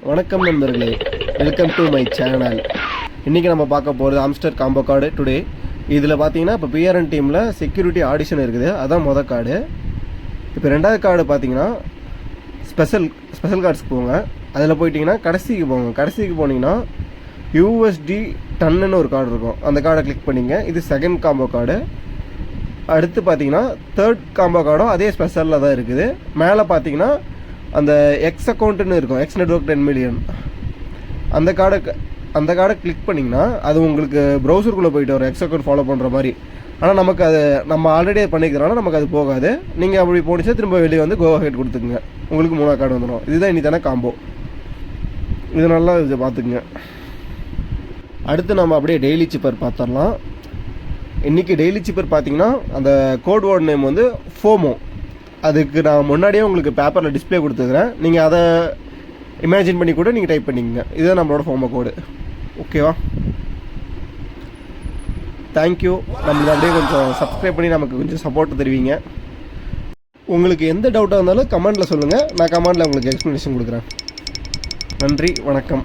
வணக்கம் நண்பர்களே, welcome to my channel. இன்றைக்கி நம்ம பார்க்க போகிறது ஆம்ஸ்டர் காம்போ கார்டு டுடே. இதில் பார்த்தீங்கன்னா இப்போ பிஆர்என் டீமில் செக்யூரிட்டி ஆடிஷன் இருக்குது, அதான் மொதல் கார்டு. இப்போ ரெண்டாவது கார்டு பார்த்தீங்கன்னா ஸ்பெஷல் கார்ட்ஸ்க்கு போங்க. அதில் போயிட்டிங்கன்னா கடைசிக்கு போனீங்கன்னா யூஎஸ்டி டன்னு ஒரு கார்டு இருக்கும். அந்த கார்டை கிளிக் பண்ணிங்க. இது செகண்ட் காம்போ கார்டு. அடுத்து பார்த்தீங்கன்னா தேர்ட் காம்போ கார்டும் அதே ஸ்பெஷலில் தான் இருக்குது. மேலே பார்த்தீங்கன்னா அந்த எக்ஸ் அக்கௌண்ட்டுன்னு இருக்கும், எக்ஸ் நெட்வொர்க் 10 மில்லியன். அந்த கார்டை கிளிக் பண்ணிங்கன்னா அது உங்களுக்கு ப்ரௌசருக்குள்ளே போயிட்டு வரும், எக்ஸ் அக்கௌண்ட் ஃபாலோ பண்ணுற மாதிரி. ஆனால் நமக்கு அது நம்ம ஆல்ரெடி பண்ணிக்கிறனால நமக்கு அது போகாது. நீங்கள் அப்படி போனிச்சா திரும்ப வெளியே வந்து கோவா ஹெட் கொடுத்துக்குங்க, உங்களுக்கு 3 கார்டு வந்துடும். இதுதான் இனி தானே காம்போ. இது நல்லா இதை பார்த்துக்குங்க. அடுத்து நம்ம அப்படியே டெய்லி சிப்பர் பார்த்துடலாம். இன்றைக்கி டெய்லி சிப்பர் பார்த்தீங்கன்னா அந்த கோட் வேர்ட் நேம் வந்து ஃபோமோ. அதுக்கு நான் முன்னாடியே உங்களுக்கு பேப்பரில் டிஸ்பிளே கொடுத்துக்கிறேன். நீங்கள் அதை இமேஜின் பண்ணி கூட நீங்கள் டைப் பண்ணிக்கங்க. இதுதான் நம்மளோட ஃபோமோ கோடு. ஓகேவா? தேங்க்யூ. நம்மளுக்கு அப்படியே கொஞ்சம் சப்ஸ்கிரைப் பண்ணி நமக்கு கொஞ்சம் சப்போர்ட் தருவீங்க. உங்களுக்கு எந்த டவுட்டாக இருந்தாலும் கமெண்டில் சொல்லுங்கள், நான் கமெண்டில் உங்களுக்கு எக்ஸ்ப்ளனேஷன் கொடுக்குறேன். நன்றி, வணக்கம்.